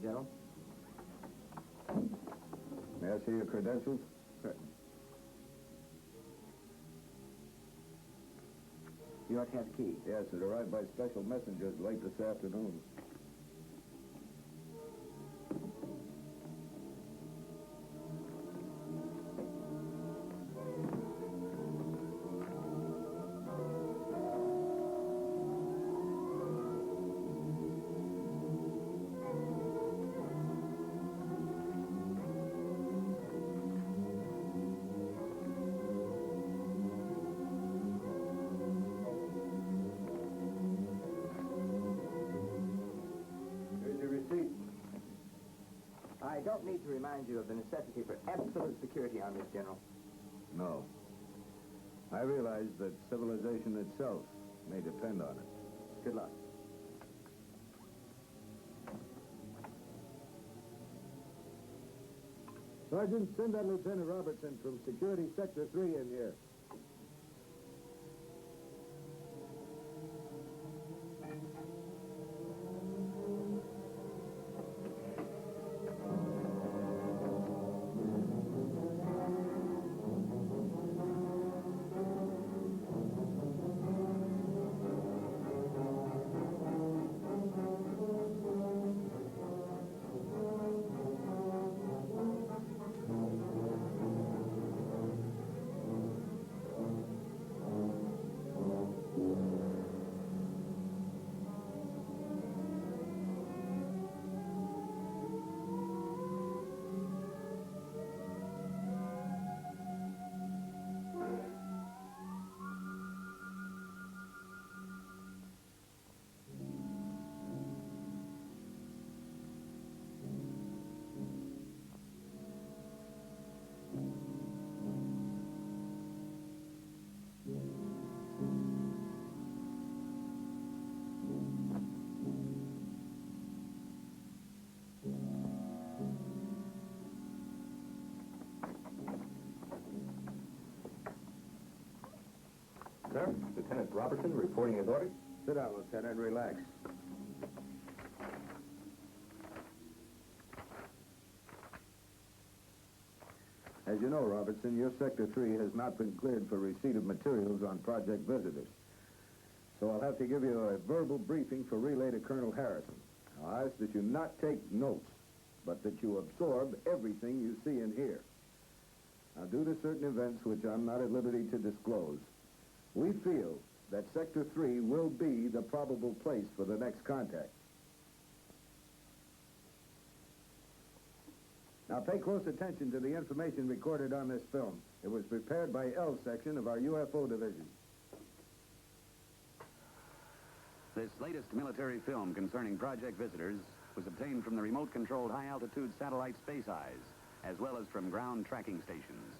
General? May I see your credentials? Certainly. You ought to have the key. Yes, it arrived by special messengers late this afternoon. I don't need to remind you of the necessity for absolute security on this, General. No. I realize that civilization itself may depend on it. Good luck. Sergeant, send that Lieutenant Robertson from Security Sector 3 in here. Sir, Lieutenant Robertson reporting his orders. Sit down, Lieutenant. Relax. As you know, Robertson, your Sector 3 has not been cleared for receipt of materials on project visitors. So I'll have to give you a verbal briefing for relay to Colonel Harrison. I'll ask that you not take notes, but that you absorb everything you see and hear. Now, due to certain events which I'm not at liberty to disclose, we feel that Sector 3 will be the probable place for the next contact. Now, pay close attention to the information recorded on this film. It was prepared by L Section of our UFO Division. This latest military film concerning project visitors was obtained from the remote-controlled high-altitude satellite Space Eyes, as well as from ground tracking stations.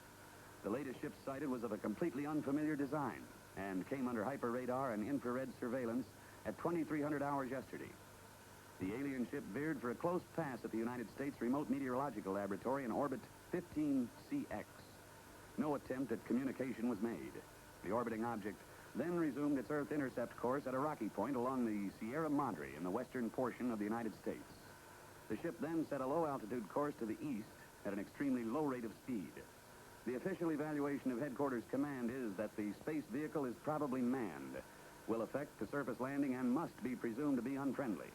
The latest ship sighted was of a completely unfamiliar design and came under hyper-radar and infrared surveillance at 2300 hours yesterday. The alien ship veered for a close pass at the United States Remote Meteorological Laboratory in orbit 15CX. No attempt at communication was made. The orbiting object then resumed its Earth intercept course at a rocky point along the Sierra Madre in the western portion of the United States. The ship then set a low-altitude course to the east at an extremely low rate of speed. The official evaluation of Headquarters Command is that the space vehicle is probably manned, will effect a surface landing, and must be presumed to be unfriendly.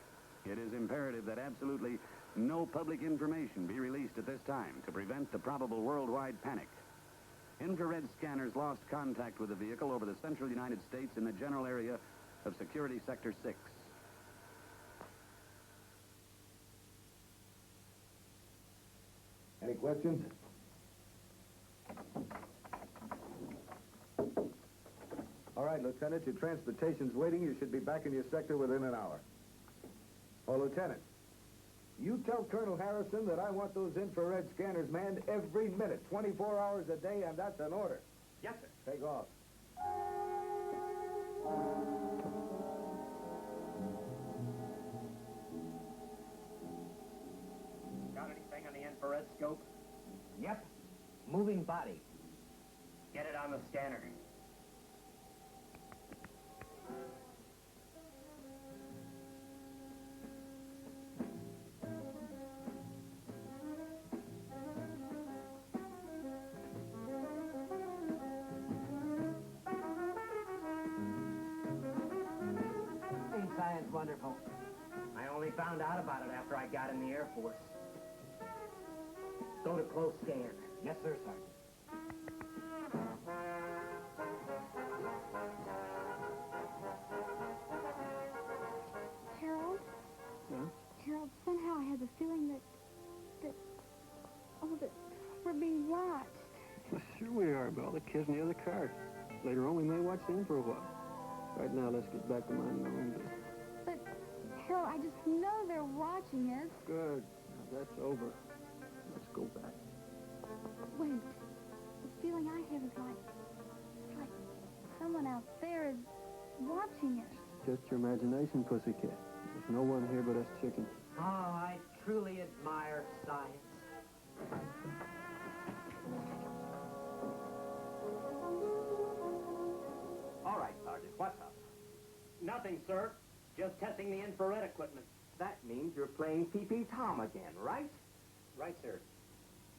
It is imperative that absolutely no public information be released at this time to prevent the probable worldwide panic. Infrared scanners lost contact with the vehicle over the central United States in the general area of Security Sector 6. Any questions? All right, Lieutenant, your transportation's waiting. You should be back in your sector within an hour. Oh, Lieutenant, you tell Colonel Harrison that I want those infrared scanners manned every minute, 24 hours a day, and that's an order. Yes, sir. Take off. Got anything on the infrared scope? Yep. Moving body. Get it on the scanner. science wonderful? I only found out about it after I got in the Air Force. Go to close scan. Yes, sir, Sergeant. Harold? Huh? Harold, somehow I have the feeling that we're being watched. Well, sure we are, but all the kids in the other car. Later on, we may watch them for a while. Right now, let's get back to my unknown business. But, Harold, I just know they're watching us. Good. Now that's over. Let's go back. Wait. The feeling I have is like someone out there is watching us. Just your imagination, pussycat. There's no one here but us chickens. Oh, I truly admire science. All right, Sergeant, what's up? Nothing, sir. Just testing the infrared equipment. That means you're playing Pee-Pee Tom again, right? Right, sir.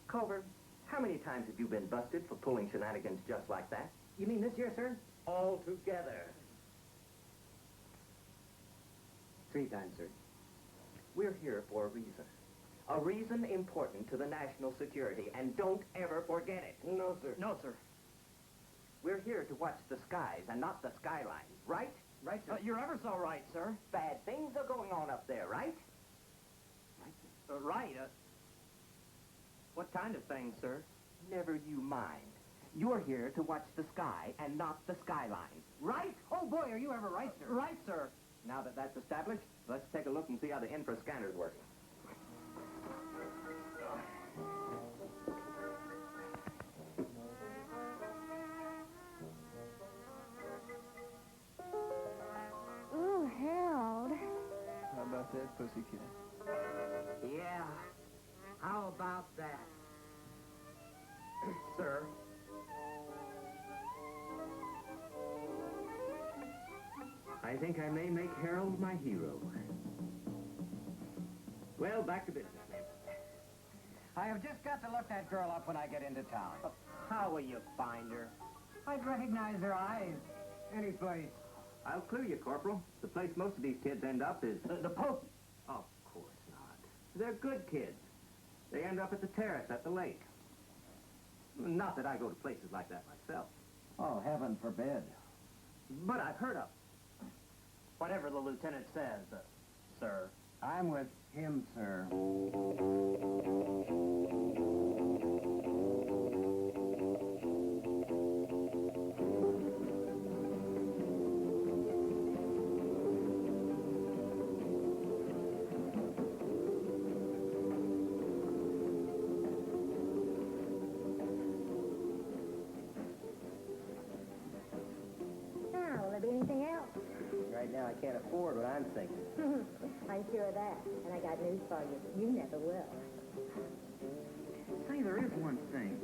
Culver, how many times have you been busted for pulling shenanigans just like that? You mean this year, sir? All together. 3 times, sir. We're here for a reason. A reason important to the national security, and don't ever forget it. No, sir. No, sir. We're here to watch the skies and not the skylines, right? Right, sir. You're ever so right, sir. Bad things are going on up there, right? Right, sir. Right. What kind of things, sir? Never you mind. You're here to watch the sky and not the skyline, right? Oh, boy, are you ever right, sir? Right, sir. Now that that's established, let's take a look and see how the infra scanner's working. Ooh, Harold. How about that, pussycat? Yeah. How about that? Sir. I think I may make Harold my hero. Well, back to business, then. I have just got to look that girl up when I get into town. How will you find her? I'd recognize her eyes. Any place. I'll clue you, Corporal. The place most of these kids end up is... The Pope. Of course not. They're good kids. They end up at the terrace at the lake. Not that I go to places like that myself. Oh, heaven forbid. But I've heard of. Whatever the lieutenant says, sir. I'm with him, sir. Now, will there be anything else? Right now, I can't afford what I'm thinking. I'm sure of that. And I got news for you. You never will. Say, there is one thing.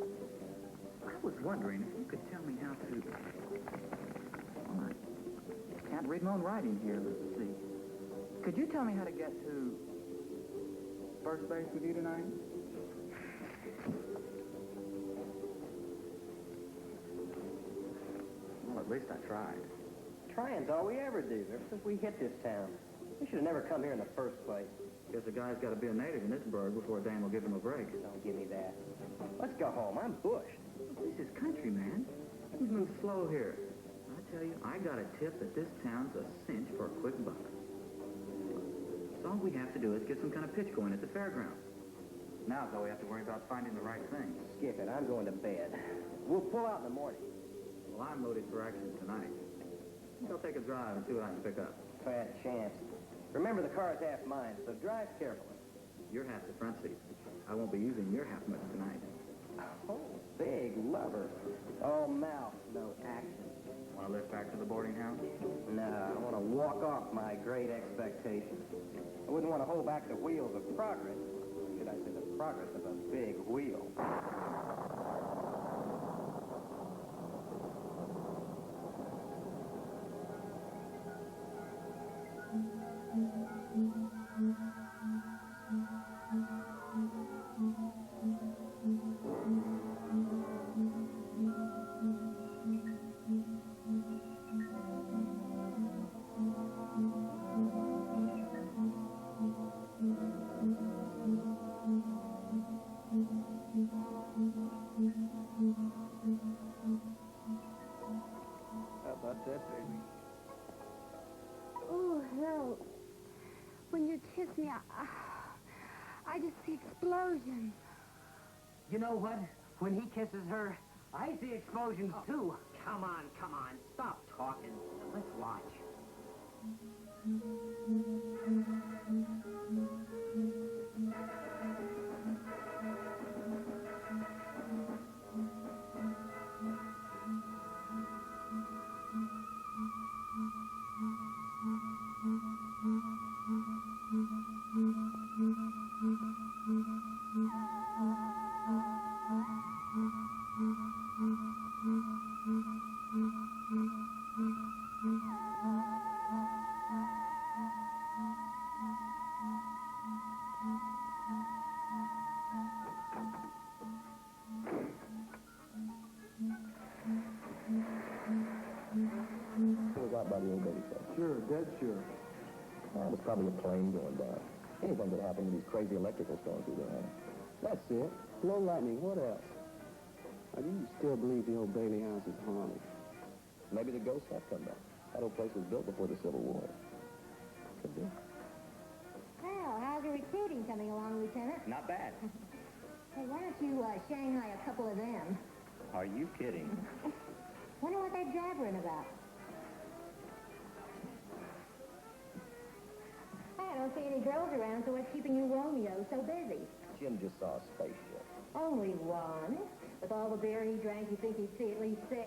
I was wondering if you could tell me how to... Well, I can't read my own writing here. Let's see. Could you tell me how to get to first base with you tonight? Well, at least I tried. Trying's all we ever do, ever since we hit this town. We should have never come here in the first place. Guess a guy's got to be a native in this burg before Dan will give him a break. Don't give me that. Let's go home. I'm bushed. This is country, man. We move slow here. I tell you, I got a tip that this town's a cinch for a quick buck. So all we have to do is get some kind of pitch going at the fairground. Now's all we have to worry about finding the right thing. Skip it. I'm going to bed. We'll pull out in the morning. Well, I'm loaded for action tonight. I'll take a drive and see what I can pick up. Fat chance. Remember, the car's half mine, so drive carefully. Your half's the front seat. I won't be using your half much tonight. Oh, big lover. All mouth, no action. Want to lift back to the boarding house? No, I want to walk off my great expectations. I wouldn't want to hold back the wheels of progress. Should I say the progress of a big wheel? When you kiss me, I just see explosions. You know what? When he kisses her, I see explosions, too. Come on. Stop talking. Let's watch. By the old baby face. Sure, dead sure. It was probably a plane going by. Anything could happen with these crazy electrical storms we've been having. That's it. Blow lightning, what else? Now, do you still believe the old Bailey house is haunted? Maybe the ghosts have come back. That old place was built before the Civil War. Could be. Well, how's your recruiting coming along, Lieutenant? Not bad. Hey, why don't you Shanghai a couple of them? Are you kidding? Wonder what they're jabbering about. I don't see any girls around, so what's keeping you Romeo so busy? Jim just saw a spaceship. Only one. With all the beer he drank, you think he'd see at least 6,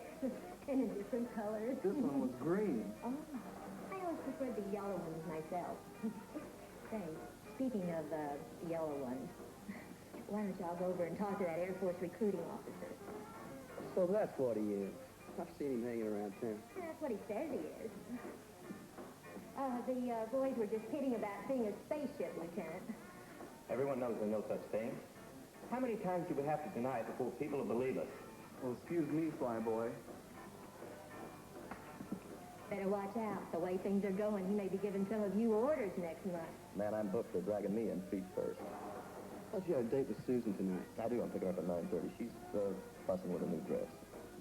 and in different colors. This one was green. Oh, I always preferred the yellow ones myself. Say, speaking of yellow ones, why don't y'all go over and talk to that Air Force recruiting officer? So that's what he is. I've seen him hanging around town. That's what he says he is. The boys were just kidding about seeing a spaceship, Lieutenant. Everyone knows there's no such thing. How many times do we have to deny it before people will believe us? Well, excuse me, flyboy. Better watch out. The way things are going, he may be giving some of you orders next month. Man, I'm booked for dragging me in feet first. Thought you had a date with Susan tonight. I do. I'm picking her up at 9:30. She's fussing with a new dress.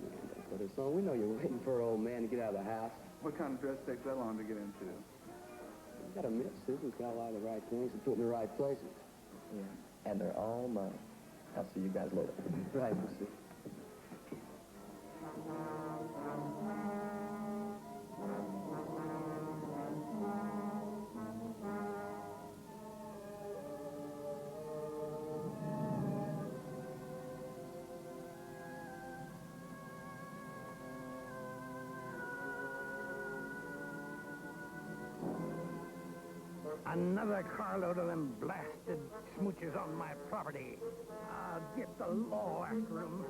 Don't put us on. We know you're waiting for an old man to get out of the house. What kind of dress takes that long to get into? You gotta admit, Susan's got a lot of the right things and put in the right places. Yeah. And they're all mine. I'll see you guys later. Right, Mr. Another carload of them blasted smoochers on my property. I'll get the law after them.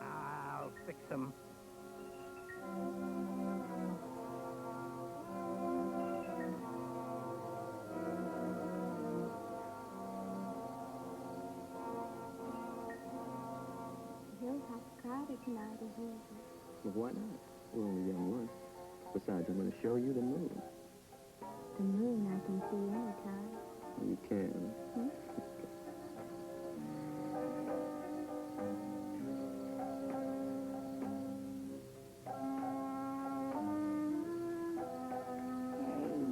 I'll fix them. The hilltop's crowded tonight, as usual. Well, why not? We're only young once. Besides, I'm going to show you the moon. The moon I can see anytime. You can.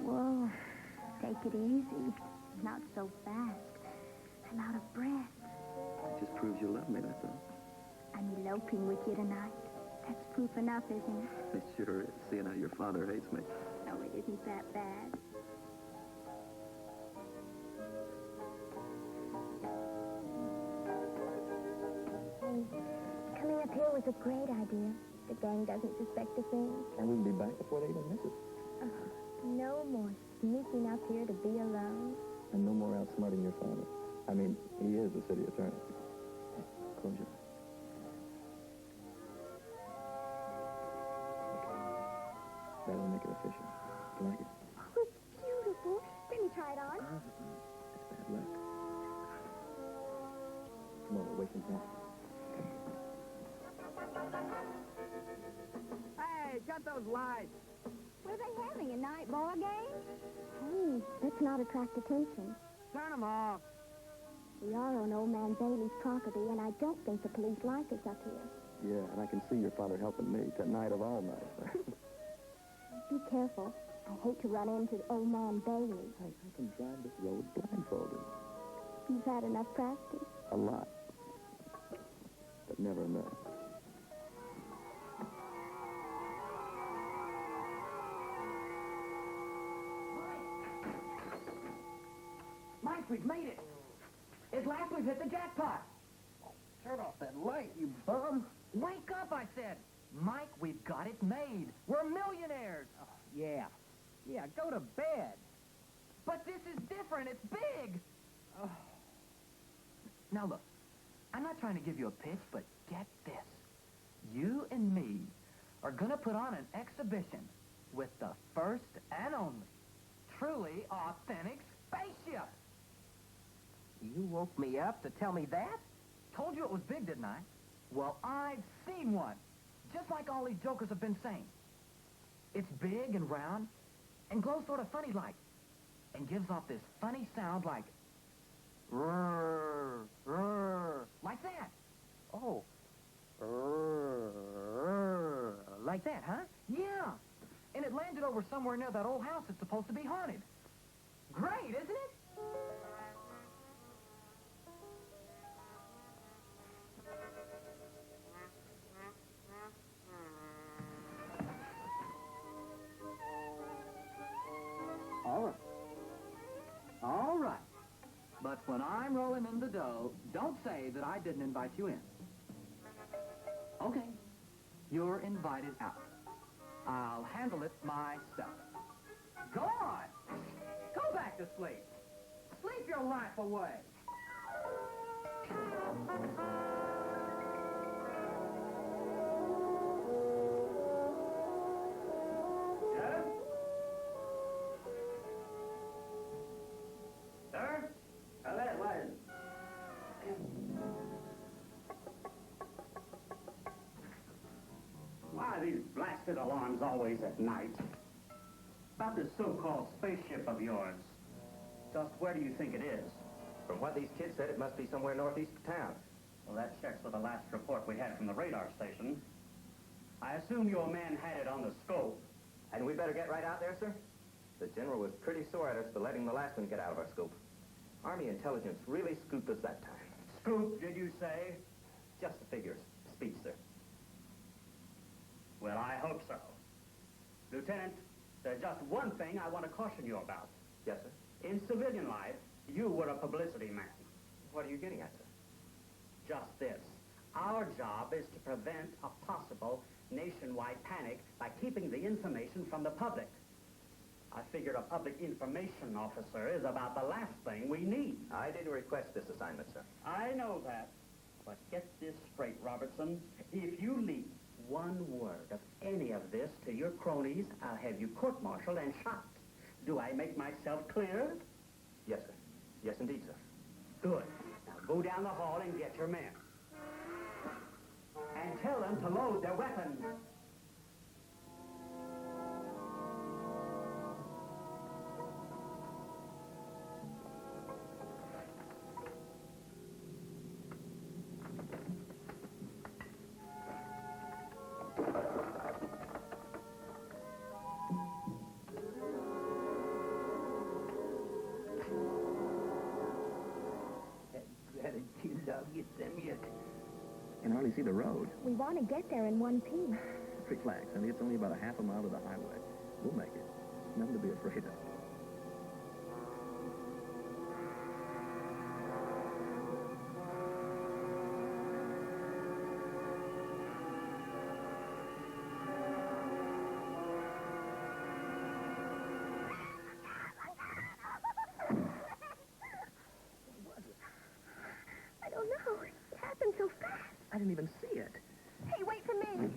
Whoa. Take it easy. Not so fast. I'm out of breath. It just proves you love me, that's all. I'm eloping with you tonight. That's proof enough, isn't it? It sure is, seeing how your father hates me. No, it isn't that bad. Coming up here was a great idea. The gang doesn't suspect a thing. And we'll be back before they even miss us. No more sneaky walking up here to be alone? And no more outsmarting your father. I mean, he is the city attorney. Close your eyes. That'll make it official. You like it? Oh, it's beautiful. Let me try it on. It's bad luck. Come on, we're wasting time. Hey, cut those lights. What are they having, a night ball game? Hey, let's not attract attention. Turn them off. We are on old man Bailey's property, and I don't think the police like us up here. Yeah, and I can see your father helping me tonight of all nights. Be careful. I hate to run into old man Bailey. I can drive this road blindfolded. You've had enough practice. A lot. But never enough. Mike, we've made it. At last we've hit the jackpot. Turn off that light, you bum. Wake up, I said. Mike, we've got it made. We're millionaires. Oh, yeah. Yeah, go to bed. But this is different. It's big. Oh. Now, look. I'm not trying to give you a pitch, but get this. You and me are going to put on an exhibition with the first and only truly authentic spaceship. You woke me up to tell me that? Told you it was big, didn't I? Well, I've seen one. Just like all these jokers have been saying. It's big and round and glows sort of funny like and gives off this funny sound like rrr, rrr, like that. Oh. Rrr, rrr, like that, huh? Yeah. And it landed over somewhere near that old house that's supposed to be haunted. Great, isn't it? All right. But when I'm rolling in the dough, don't say that I didn't invite you in. Okay. You're invited out. I'll handle it myself. Go on. Go back to sleep. Sleep your life away. Yes? Sir? That was. Why are these blasted alarms always at night? About this so-called spaceship of yours. Just where do you think it is? From what these kids said, it must be somewhere northeast of town. Well, that checks with the last report we had from the radar station. I assume your man had it on the scope. And we better get right out there, sir? The general was pretty sore at us for letting the last one get out of our scope. Army intelligence really scooped us that time. Scoop, did you say? Just the figures. Speech, sir. Well, I hope so. Lieutenant, there's just one thing I want to caution you about. Yes, sir? In civilian life, you were a publicity man. What are you getting at, sir? Just this. Our job is to prevent a possible nationwide panic by keeping the information from the public. I figure a public information officer is about the last thing we need. I didn't request this assignment, sir. I know that. But get this straight, Robertson. If you leak one word of any of this to your cronies, I'll have you court-martialed and shot. Do I make myself clear? Yes, sir. Yes, indeed, sir. Good. Now go down the hall and get your men. And tell them to load their weapons. Can hardly see the road. We want to get there in one piece. Relax, honey. It's only about a half a mile to the highway. We'll make it. Nothing to be afraid of. even see it. Hey, wait for me.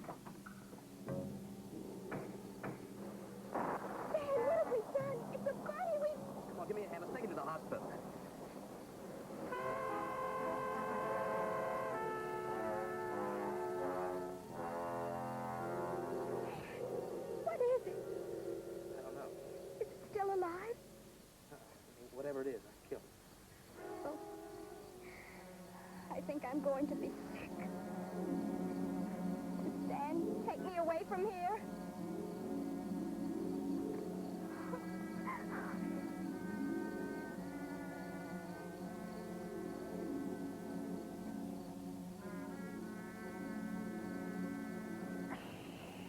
Dad, what have we done? It's a body. Come on, give me a hand. Let's take it to the hospital. What is it? I don't know. Is it still alive? Whatever it is, I killed it. Oh. I think I'm going to be sick. Stan, take me away from here.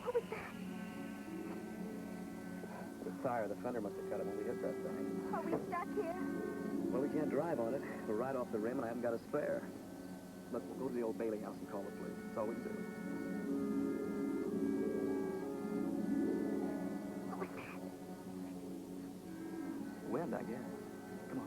What was that? The tire, the fender must have cut it when we hit that thing. Are we stuck here? Well, we can't drive on it. We're right off the rim, and I haven't got a spare. Look, we'll go to the old Bailey house and call the police. That's all we can do. What was that? Wind, I guess. Come on.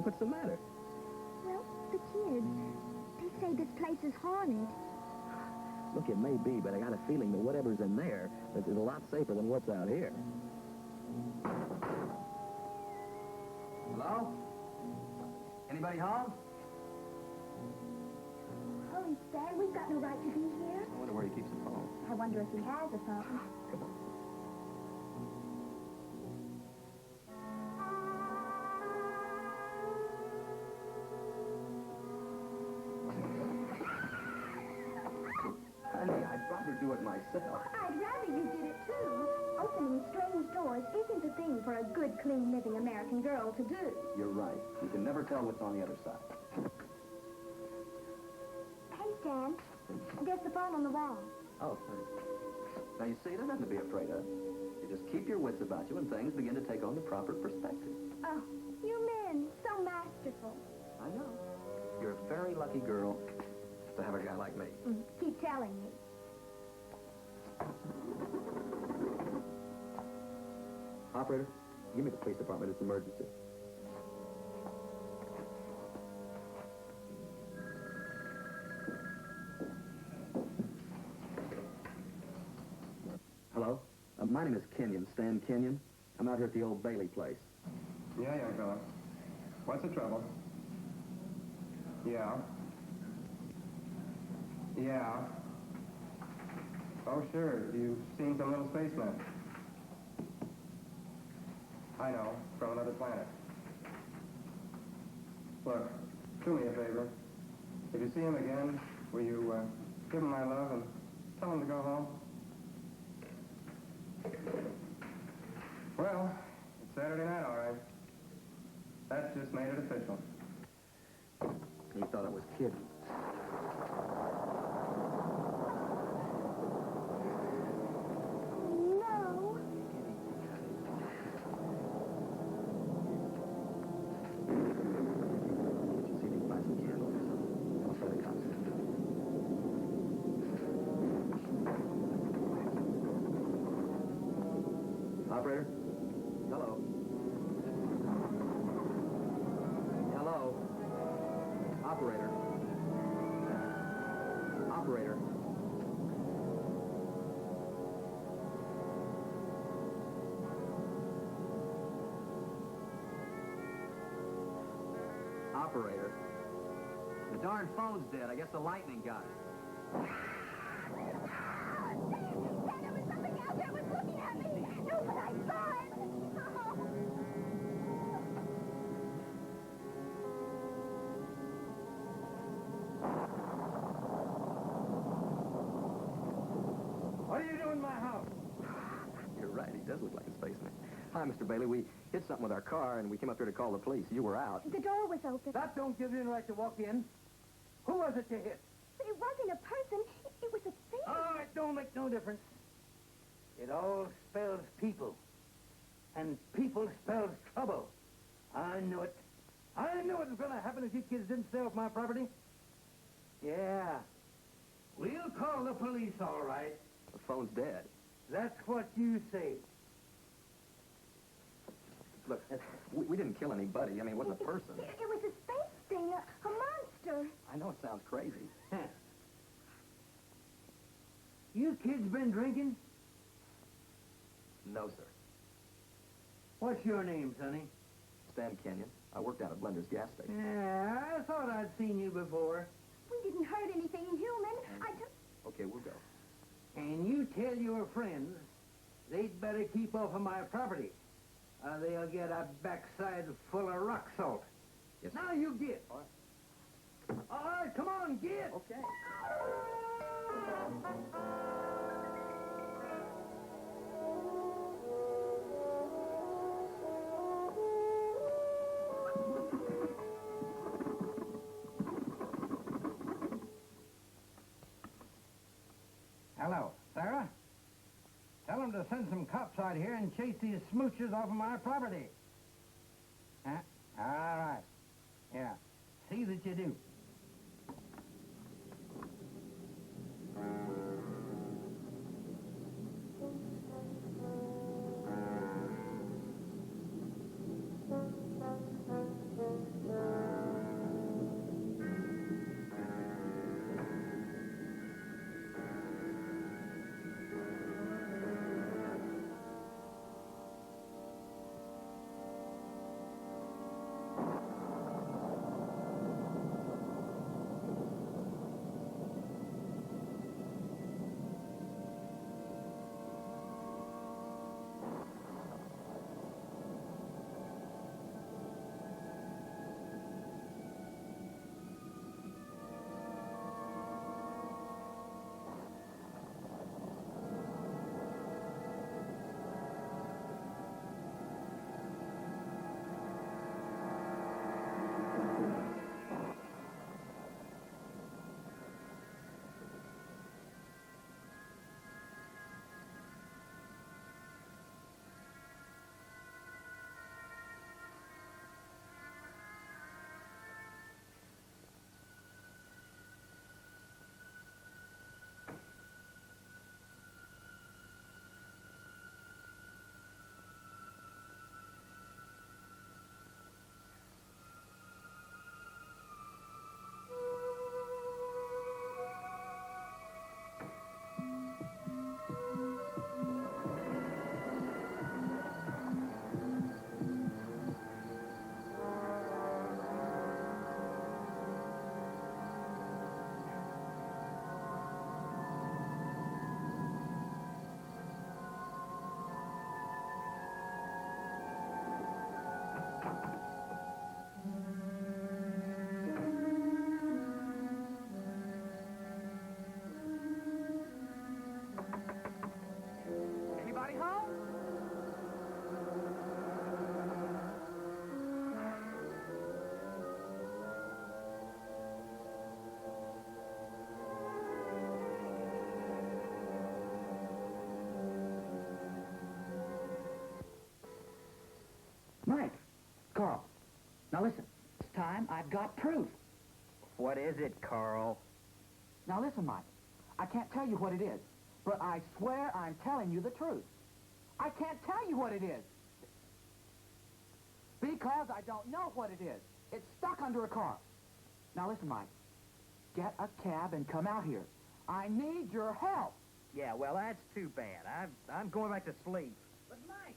What's the matter? Well, the kids. They say this place is haunted. Look, it may be, but I got a feeling that whatever's in there is a lot safer than what's out here. Hello? Anybody home? Hurry, Stan. We've got no right to be here. I wonder where he keeps the phone. I wonder if he has a phone. Come on. Honey, I'd rather do it myself. I'd rather you did it, too. Opening strange doors isn't a thing for a good, clean, living American girl to do. You're right. You can never tell what's on the other side. Hey, Stan. There's the phone on the wall. Oh, thanks. Now, you see, there's nothing to be afraid of. You just keep your wits about you and things begin to take on the proper perspective. Oh, you men, so masterful. I know. You're a very lucky girl to have a guy like me. Keep telling me. Operator, give me the police department. It's an emergency. Hello? My name is Kenyon, Stan Kenyon. I'm out here at the old Bailey place. Yeah, young fella. What's the trouble? Yeah. Yeah. Oh, sure. You've seen some little spaceman. I know, from another planet. Look, do me a favor. If you see him again, will you give him my love and tell him to go home? Well, it's Saturday night, all right. That just made it official. He thought I was kidding. No. See if he can buy some candles or something. I'll tell the cops. Operator? Hello? Hello? Operator? Operator? Operator? The darn phone's dead. I guess the lightning got it. Stan, there was something out there was looking at me. No, but I saw it. What are you doing in my house? You're right, he does look like a spaceman. Hi, Mr. Bailey. We hit something with our car, and we came up here to call the police. You were out. The door was open. That don't give you the right to walk in. Who was it you hit? But it wasn't a person. It was a thing. Oh, it don't make no difference. It all spells people. And people spells trouble. I knew it. I knew it was going to happen if you kids didn't stay off my property. Yeah. We'll call the police, all right. The phone's dead. That's what you say. Look, we didn't kill anybody. I mean, it wasn't a person. It was a space thing, a monster. I know it sounds crazy. You kids been drinking? No, sir. What's your name, Sonny? Stan Kenyon. I worked down at Blender's gas station. Yeah, I thought I'd seen you before. We didn't hurt anything human. I just... Okay, we'll go. And you tell your friends they'd better keep off of my property. They'll get a backside full of rock salt. Yes, now you get. All right. All right, come on, get. Okay. Hello, Sarah? Tell them to send some cops out here and chase these smoochers off of my property. Huh? All right. Yeah. See that you do. Anybody home? Mike, Carl, now listen. This time I've got proof. What is it, Carl? Now listen, Mike. I can't tell you what it is, but I swear I'm telling you the truth. I can't tell you what it is. Because I don't know what it is. It's stuck under a car. Now listen, Mike. Get a cab and come out here. I need your help. Yeah, well, that's too bad. I'm going back to sleep. But Mike,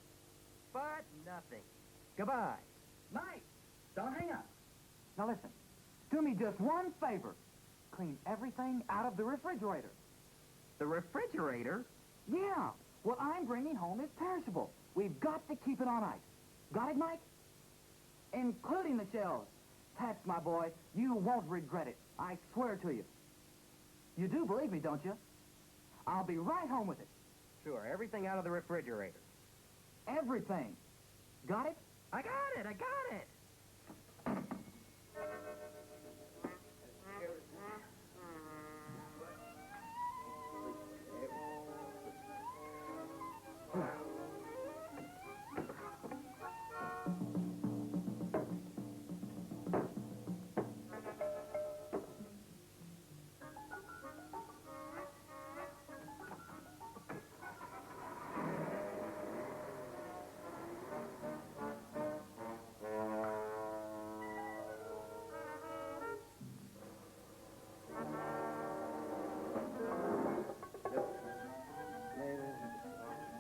But nothing. Goodbye. Mike, don't hang up. Now listen, do me just one favor. Clean everything out of the refrigerator. The refrigerator? Yeah, what I'm bringing home is perishable. We've got to keep it on ice. Got it, Mike? Including the shells. That's my boy. You won't regret it. I swear to you. You do believe me, don't you? I'll be right home with it. Sure, everything out of the refrigerator. Everything. Got it? I got it. I got it.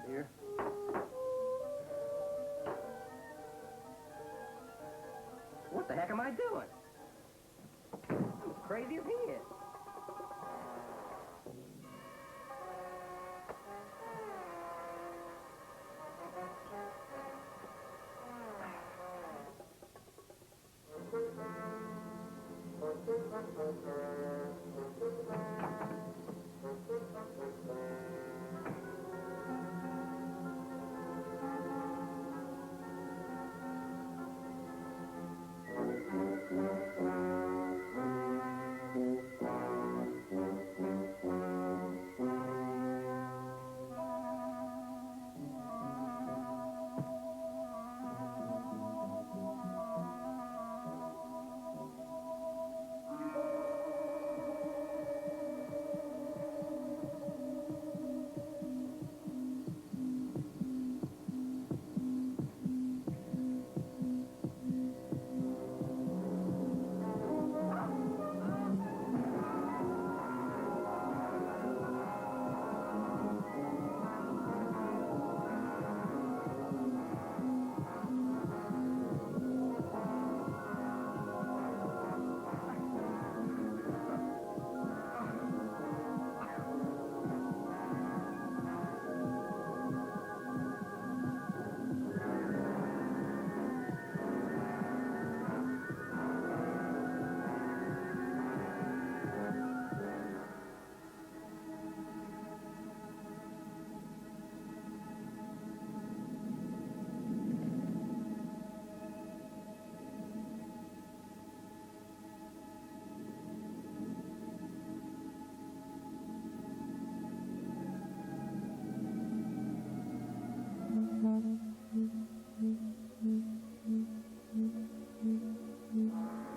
Here. What the heck am I doing? I'm as crazy as he is.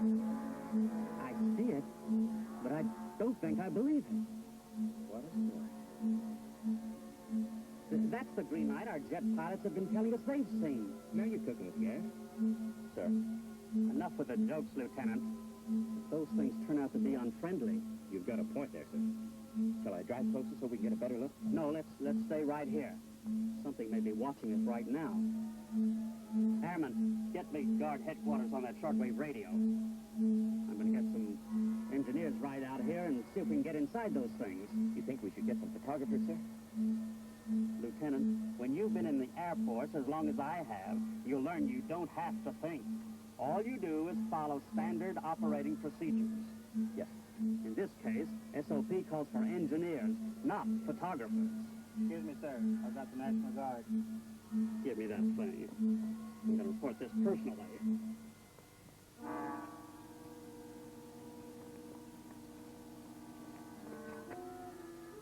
I see it, but I don't think I believe it. What a story. That's the green light our jet pilots have been telling us they've seen. Now you're cooking with gas. Sir, enough with the jokes, Lieutenant. If those things turn out to be unfriendly. You've got a point there, sir. Shall I drive closer so we can get a better look? No, let's stay right here. Something may be watching us right now. Fairman, get me guard headquarters on that shortwave radio. I'm going to get some engineers right out here and see if we can get inside those things. You think we should get some photographers, sir? Lieutenant, when you've been in the Air Force as long as I have, you'll learn you don't have to think. All you do is follow standard operating procedures. Yes. In this case, SOP calls for engineers, not photographers. Excuse me, sir. I've got the National Guard. Give me that thing. I'm going to report this personally.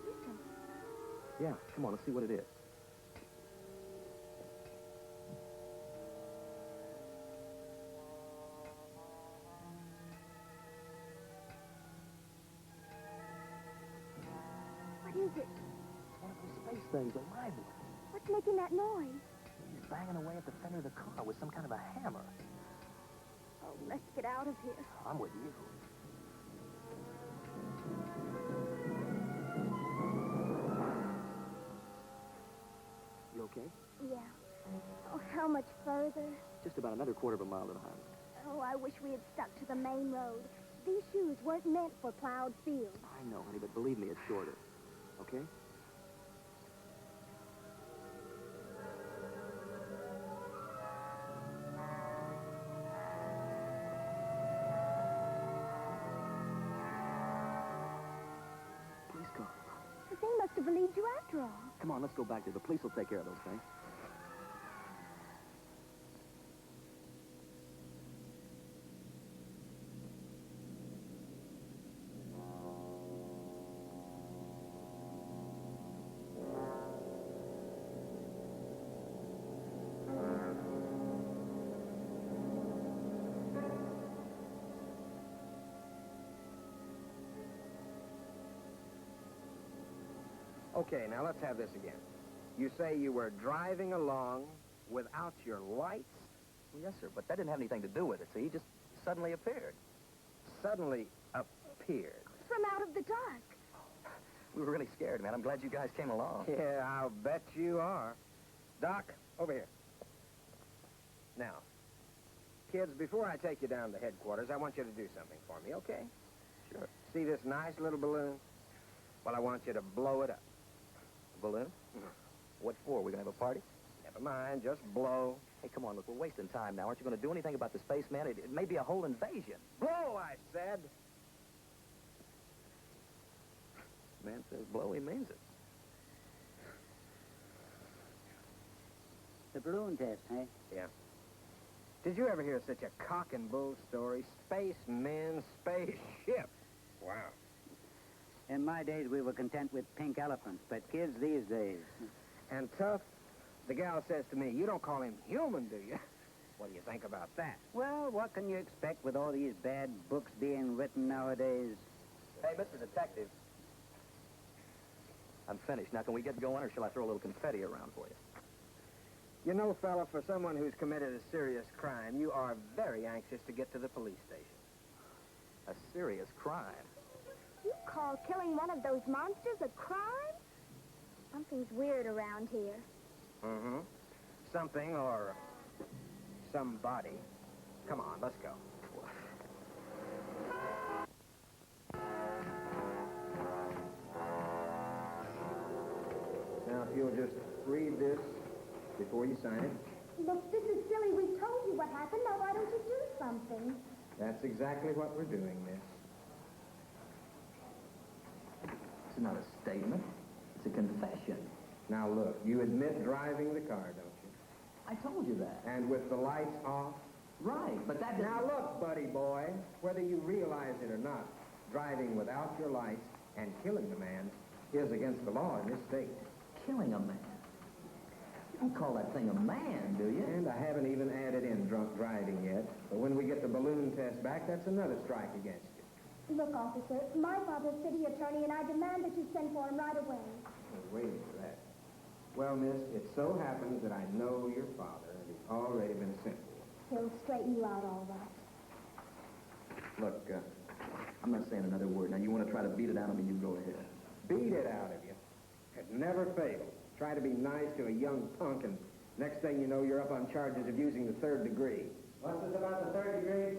Listen, Yeah, come on, let's see what it is. what is it? It's one of those space things, a live one. What's making that noise? He's banging away at the fender of the car with some kind of a hammer. Oh, let's get out of here. I'm with you. You okay? Yeah. Oh, how much further? Just about another quarter of a mile to the highway. Oh, I wish we had stuck to the main road. These shoes weren't meant for plowed fields. I know, honey, but believe me, it's shorter. Okay? Please go. They must have have believed you after all. Come on, let's go back there. The police will take care of those things. Okay, now let's have this again. You say you were driving along without your lights? Well, yes, sir, but that didn't have anything to do with it. See, he just suddenly appeared. Suddenly appeared. From out of the dark. We were really scared, man. I'm glad you guys came along. Yeah, I'll bet you are. Doc, over here. Now, kids, before I take you down to headquarters, I want you to do something for me, okay? Sure. See this nice little balloon? Well, I want you to blow it up. Balloon? Mhm. What for? We're going to have a party? Never mind, just blow. Hey, come on, look, we're wasting time now. Aren't you going to do anything about the spaceman? It may be a whole invasion. Blow, I said. Man says blow, he means it. The balloon test, eh? Yeah. Did you ever hear such a cock and bull story? Spacemen, spaceship. Wow. In my days, we were content with pink elephants, but kids these days... And Tough, the gal says to me, you don't call him human, do you? What do you think about that? Well, what can you expect with all these bad books being written nowadays? Hey, Mr. Detective. I'm finished. Now, can we get going, or shall I throw a little confetti around for you? You know, fella, for someone who's committed a serious crime, you are very anxious to get to the police station. A serious crime? You call killing one of those monsters a crime? Something's weird around here. Mm-hmm. Something or somebody. Come on, let's go. Now, if you'll just read this before you sign it. Look, this is silly. We told you what happened. Now, why don't you do something? That's exactly what we're doing, miss. It's not a statement. It's a confession. Now, look, you admit driving the car, don't you? I told you that. And with the lights off? Right, but that doesn't... Now, look, buddy boy, whether you realize it or not, driving without your lights and killing the man is against the law in this state. Killing a man? You don't call that thing a man, do you? And I haven't even added in drunk driving yet. But when we get the balloon test back, that's another strike against you. Look, officer, my father's city attorney, and I demand that you send for him right away. I was waiting for that. Well, miss, it so happens that I know your father, and he's already been sent for. He'll straighten you out all right. Look, I'm not saying another word. Now, you want to try to beat it out of me, you go ahead. Beat it out of you. It never fails. Try to be nice to a young punk, and next thing you know, you're up on charges of using the third degree. What's this about the third degree?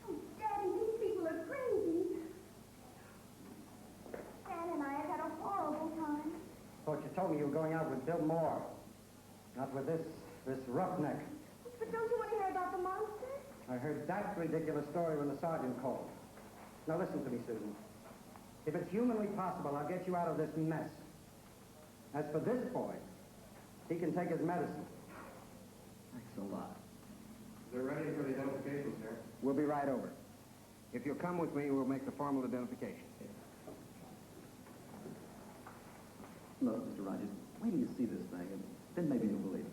Oh, Daddy, these people are crazy. Stan and I have had a horrible time. Thought you told me you were going out with Bill Moore. Not with this roughneck. But don't you want to hear about the monster? I heard that ridiculous story when the sergeant called. Now listen to me, Susan. If it's humanly possible, I'll get you out of this mess. As for this boy, he can take his medicine. Thanks a lot. They're ready for the identification, sir. We'll be right over. If you'll come with me, we'll make the formal identification. Look, Mr. Rogers, wait till you see this thing, and then maybe you'll believe it.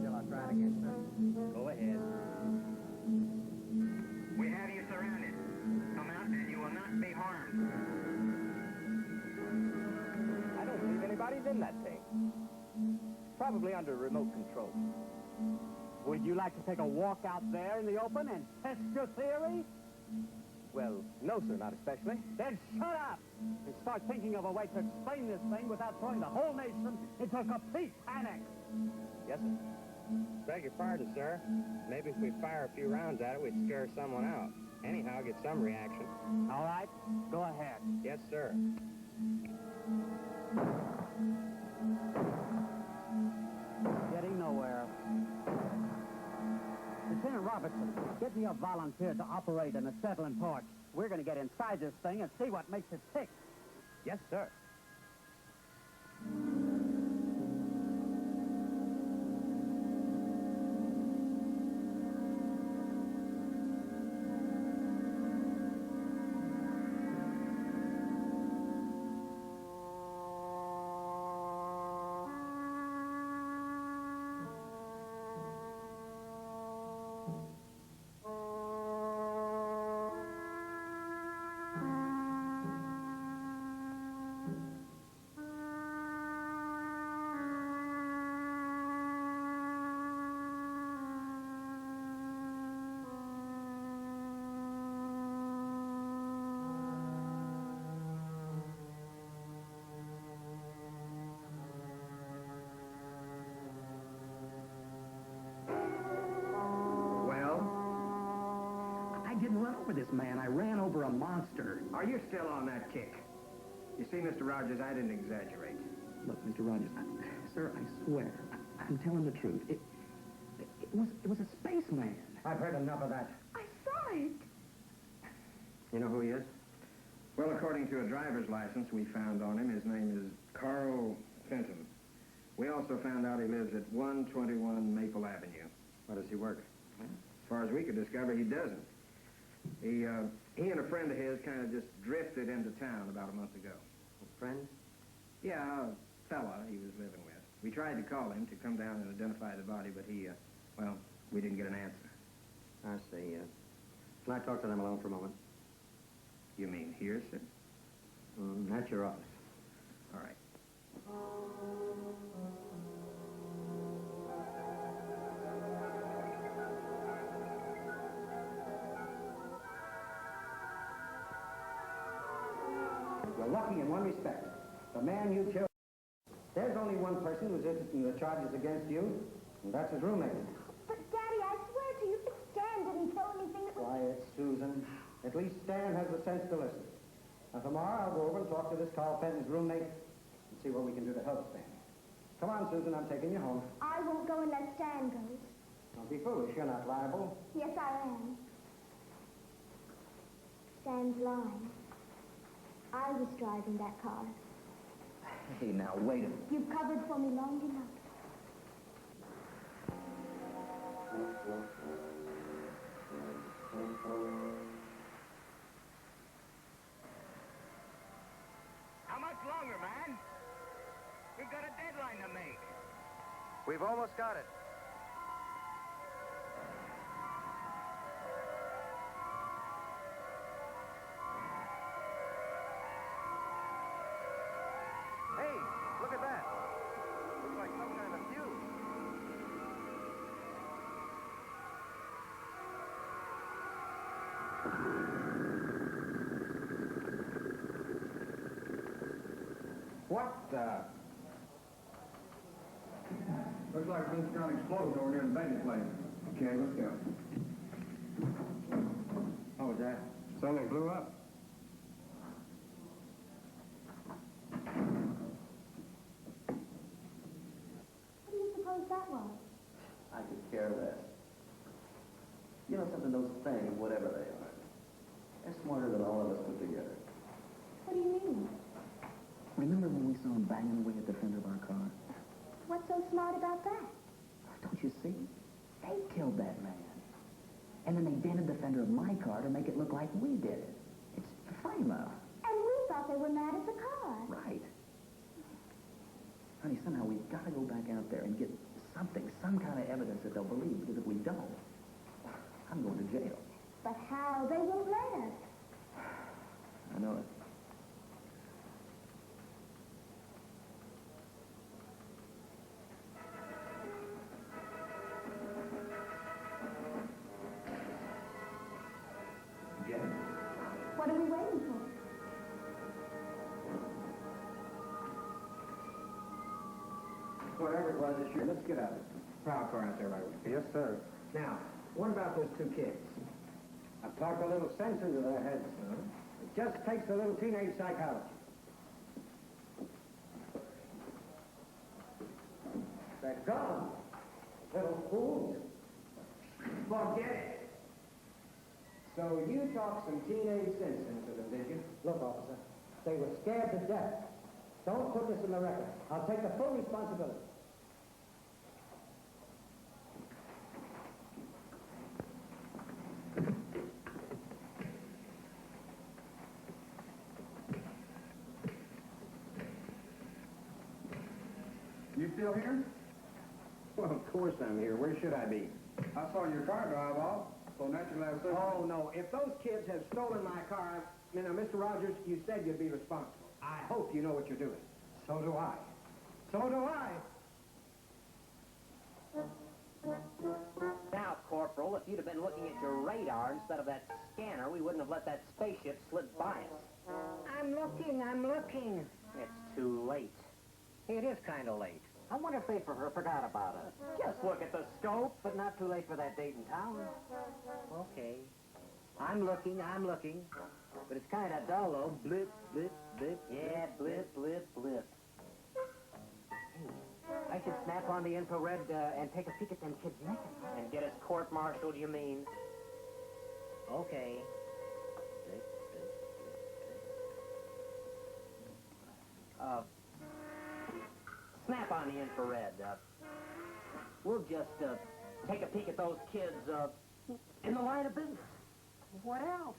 Shall I try it again, sir? Go ahead. We have you surrounded. Come out and you will not be harmed. I don't believe anybody's in that thing. Probably under remote control. Would you like to take a walk out there in the open and test your theory? Well, no, sir, not especially. Then shut up and start thinking of a way to explain this thing without throwing the whole nation into a complete panic. Yes, sir. Beg your pardon, sir. Maybe if we fire a few rounds at it, we'd scare someone out. Anyhow, get some reaction. All right, go ahead. Yes, sir. Getting nowhere. Lieutenant Robertson, get me a volunteer to operate an acetylene torch. We're going to get inside this thing and see what makes it tick. Yes, sir. didn't run over this man. I ran over a monster. Are you still on that kick? You see, Mr. Rogers, I didn't exaggerate. Look, Mr. Rogers, sir, I swear, I'm telling the truth. It was a spaceman. I've heard enough of that. I saw it. You know who he is? Well, according to a driver's license we found on him, his name is Carl Fenton. We also found out he lives at 121 Maple Avenue. Where does he work? As far as we could discover, he doesn't. He and a friend of his kind of just drifted into town about a month ago. A friend? Yeah, a fella he was living with. We tried to call him to come down and identify the body, but well, we didn't get an answer. I see. Can I talk to them alone for a moment? You mean here, sir? At your office. All right. You're lucky in one respect. The man you killed. There's only one person who's interested in the charges against you, and that's his roommate. But, Daddy, I swear to you that Stan didn't kill anything that was... Quiet, Susan. At least Stan has the sense to listen. Now, tomorrow I'll go over and talk to this Carl Fenton's roommate and see what we can do to help Stan. Come on, Susan, I'm taking you home. I won't go unless Stan goes. Don't be foolish, you're not liable. Yes, I am. Stan's lying. I was driving that car. Hey, now, wait a minute. You've covered for me long enough. How much longer, man? We've got a deadline to make. We've almost got it. Hey, look at that. Looks like some kind of fuse. What the... Looks like there's been an explosion over near the bank place. Okay, let's go. What was that? Something blew up. What do you suppose that was? I could care less. You know something, those things, whatever they are, they're smarter than all of us put together. What do you mean? Remember when we saw them banging away at the fender of our car? What's so smart about that? Don't you see? They killed that man. And then they dented the fender of my car to make it look like we did it. It's a frame-up. And we thought they were mad at the car. Right. Honey, somehow we've got to go back out there and get something, some kind of evidence that they'll believe, because if we don't, I'm going to jail. But how? They won't let us. I know it. What are we waiting for? Whatever it was, it's sure. Let's get out of it. Proud car out there, right away. Yes, sir. Now, what about those two kids? I've talked a little sense into their heads, son. It just takes a little teenage psychology. They're gone. Little fools. Forget it. So you talked some teenage sense into them, did you? Look, officer, they were scared to death. Don't put this in the record. I'll take the full responsibility. You still here? Well, of course I'm here. Where should I be? I saw your car drive off, so naturally I was searching. Oh, no. If those kids have stolen my car, Mr. Rogers, you said you'd be responsible. I hope you know what you're doing. So do I. So do I. Now, Corporal, if you'd have been looking at your radar instead of that scanner, we wouldn't have let that spaceship slip by us. I'm looking. It's too late. It is kind of late. I wonder if they forgot about us. Just look at the scope, but not too late for that date and town. Okay. I'm looking. But it's kind of dull, though. Blip, blip, blip. Yeah, blip, blip, blip. Hey, I should snap on the infrared and take a peek at them kids naked. And get us court-martialed, you mean? Okay. Blip, blip, blip, blip. Snap on the infrared. We'll just take a peek at those kids in the line of business. What else?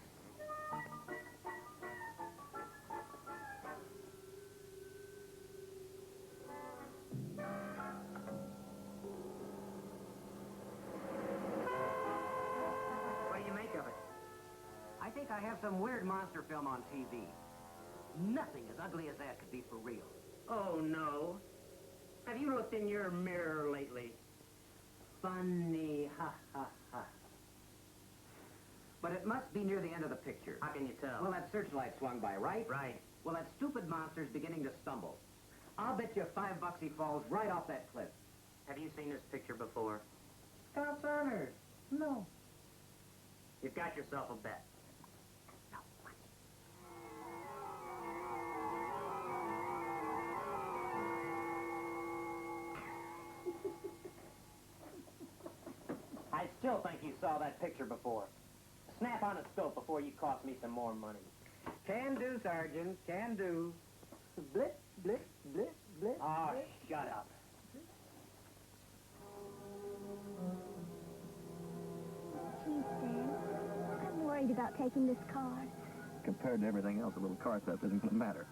What do you make of it? I think I have some weird monster film on TV. Nothing as ugly as that could be for real. Oh, no. Have you looked in your mirror lately? Funny, ha, ha, ha. But it must be near the end of the picture. How can you tell? Well, that searchlight swung by, right? Right. Well, that stupid monster's beginning to stumble. I'll bet you $5 he falls right off that cliff. Have you seen this picture before? God's honor. No. You've got yourself a bet. Now, watch. I still think you saw that picture before. Snap on a scope before you cost me some more money. Can do, Sergeant. Can do. Blip, blip, blip, blip. Oh, blip. shut up. Gee, Sam, I'm worried about taking this car. Compared to everything else, a little car theft isn't going to matter.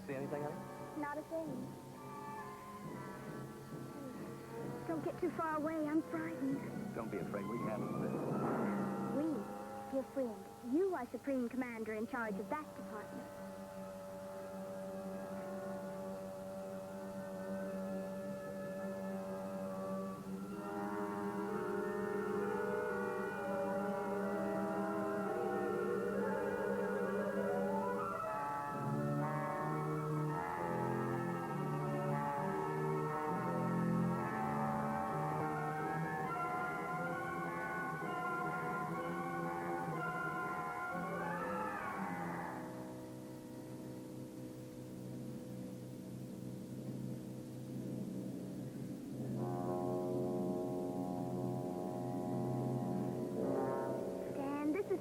See anything, honey? Not a thing. Don't get too far away. I'm frightened. Don't be afraid. We can handle this. We, dear friend, you are Supreme Commander in charge of that department.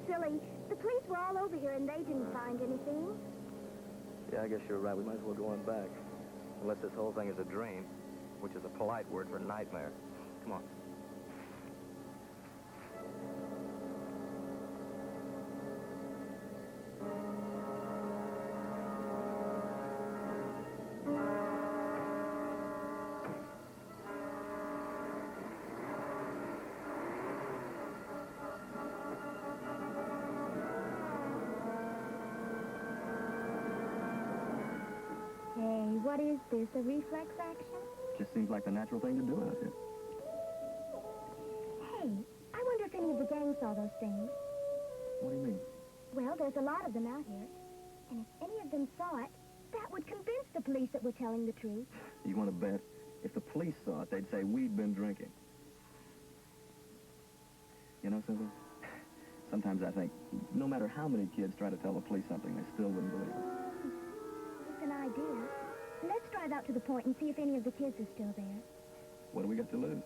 Silly. The police were all over here and they didn't find anything. Yeah, I guess you're right. We might as well go on back. Unless this whole thing is a dream, which is a polite word for nightmare. Come on. what is this, a reflex action? Just seems like the natural thing to do out here. Hey, I wonder if any of the gang saw those things. What do you mean? Well, there's a lot of them out here. And if any of them saw it, that would convince the police that we're telling the truth. You want to bet? If the police saw it, they'd say we'd been drinking. You know something? Sometimes I think, no matter how many kids try to tell the police something, they still wouldn't believe it. It's an idea. Let's drive out to the point and see if any of the kids are still there. What do we got to lose?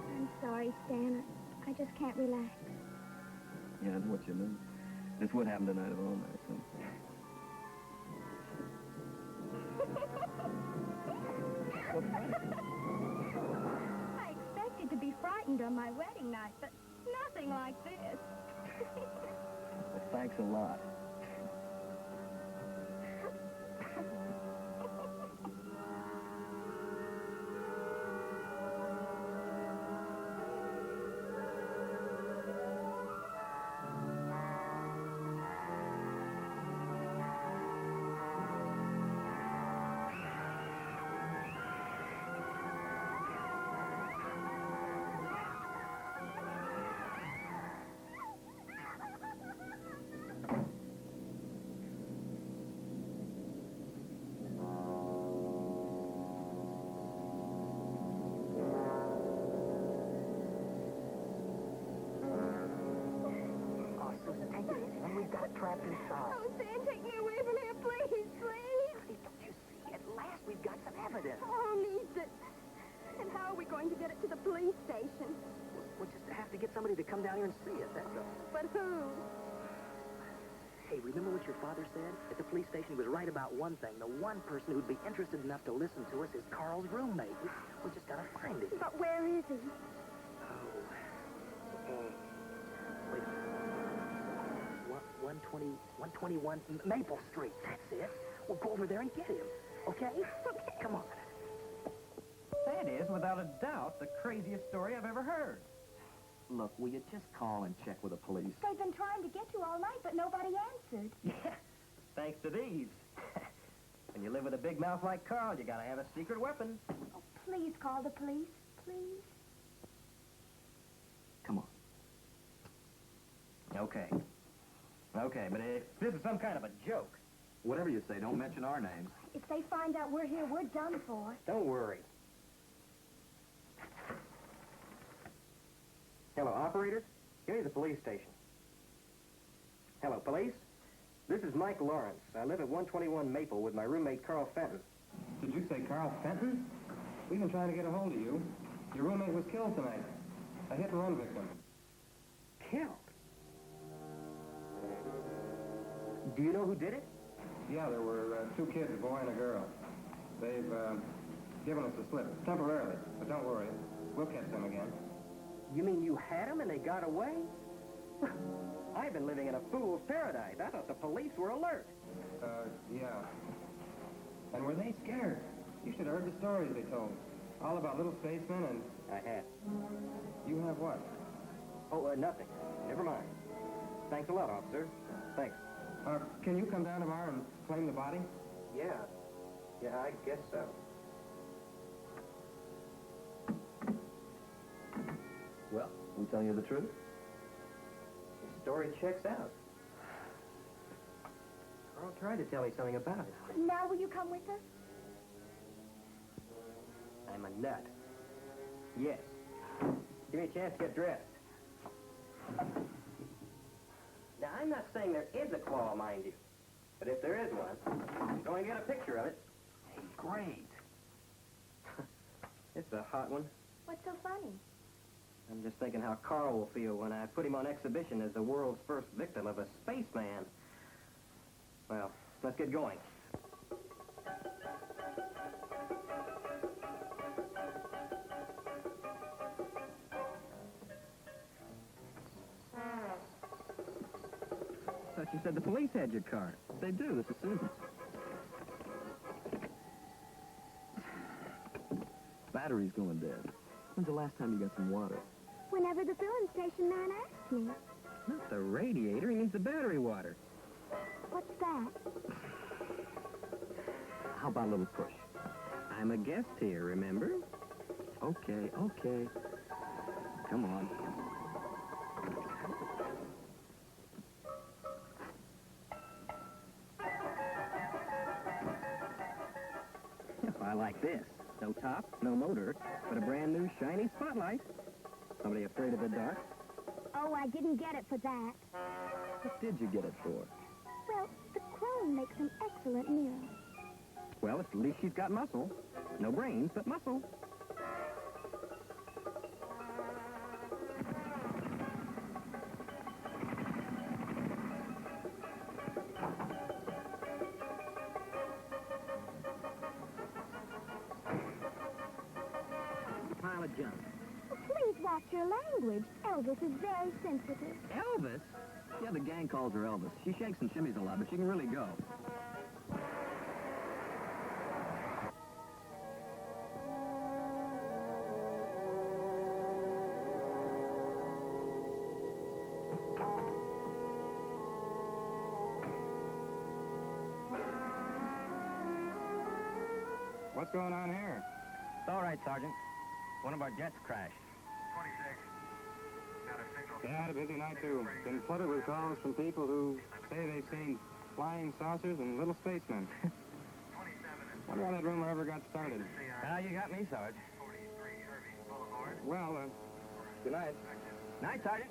I'm sorry, Stan. I just can't relax. Yeah, that's what you mean. This would happen tonight at all, Madison. I expected to be frightened on my wedding night, but nothing like this. Well, thanks a lot. Trapped inside. Oh, Stan, take me away from here, please, please. Don't you see? At last we've got some evidence. Oh, needs it. And how are we going to get it to the police station? We'll just have to get somebody to come down here and see it, that's all. But who? Hey, remember what your father said? At the police station, he was right about one thing. The one person who'd be interested enough to listen to us is Carl's roommate. We just gotta find him. But where is he? Wait a minute. 121 Maple Street. That's it. We'll go over there and get him. Okay? Come on. That is, without a doubt, the craziest story I've ever heard. Look, will you just call and check with the police? They've been trying to get you all night, but nobody answered. Yeah, thanks to these. When you live with a big mouth like Carl, you gotta have a secret weapon. Oh, please call the police, please. Come on. Okay. Okay, but if this is some kind of a joke... Whatever you say, don't mention our names. If they find out we're here, we're done for. Don't worry. Hello, operator? Give me the police station. Hello, police? This is Mike Lawrence. I live at 121 Maple with my roommate, Carl Fenton. Did you say Carl Fenton? We've been trying to get a hold of you. Your roommate was killed tonight. A hit-and-run victim. Killed? Do you know who did it? Yeah, there were two kids, a boy and a girl. They've given us the slip, temporarily. But don't worry, we'll catch them again. You mean you had them and they got away? I've been living in a fool's paradise. I thought the police were alert. Yeah. And were they scared? You should have heard the stories they told. All about little spacemen and... I have. You have what? Oh, nothing. Never mind. Thanks a lot, officer. Thanks. Can you come down tomorrow and claim the body? Yeah. Yeah, I guess so. Well, we telling you the truth? The story checks out. Carl tried to tell me something about it. Now will you come with us? I'm a nut. Yes. Give me a chance to get dressed. Now, I'm not saying there is a claw, mind you. But if there is one, I'm going to get a picture of it. Hey, great. It's a hot one. What's so funny? I'm just thinking how Carl will feel when I put him on exhibition as the world's first victim of a spaceman. Well, let's get going. I thought you said the police had your card. They do. This is Susan's. Battery's going dead. When's the last time you got some water? Whenever the filling station man asked me. Not the radiator, he means the battery water. What's that? How about a little push? I'm a guest here, remember? Okay, okay. Come on. I like this. No top, no motor, but a brand new shiny spotlight. Somebody afraid of the dark? Oh, I didn't get it for that. What did you get it for? Well, the chrome makes an excellent mirror. Well, at least she's got muscle. No brains, but muscle. Pile of junk. Please watch your language. Elvis is very sensitive. Elvis? Yeah, the gang calls her Elvis. She shakes and shimmies a lot, but she can really go. What's going on here? It's all right, Sergeant. One of our jets crashed. 26. Yeah, had a busy night, too. Been flooded with calls from people who say they've seen flying saucers and little spacemen. Wonder how that rumor ever got started. You got me, Sarge. Well, good night. Night, Sergeant.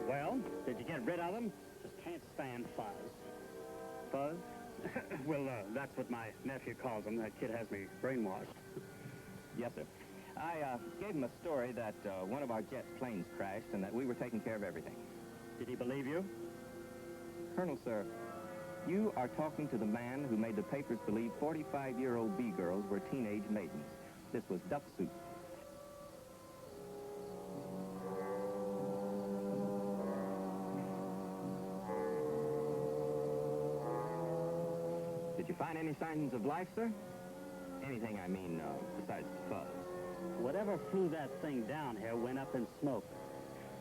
Well, did you get rid of them? Just can't stand fuzz. Fuzz? Well, that's what my nephew calls them. That kid has me brainwashed. Yes, sir. I gave him a story that one of our jet planes crashed and that we were taking care of everything. Did he believe you? Colonel, sir, you are talking to the man who made the papers believe 45-year-old B-girls were teenage maidens. This was duck soup. Did you find any signs of life, sir? Anything, I mean, besides fuzz. Whatever flew that thing down here went up in smoke.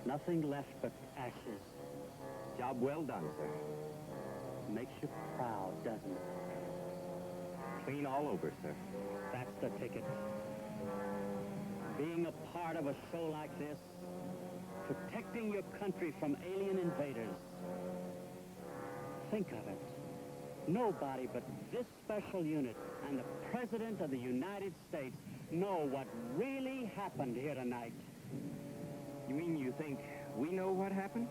Nothing left but ashes. Job well done, sir. Makes you proud, doesn't it? Clean all over, sir. That's the ticket. Being a part of a show like this, protecting your country from alien invaders. Think of it. Nobody but this special unit and the President of the United States know what really happened here tonight. You mean you think we know what happened?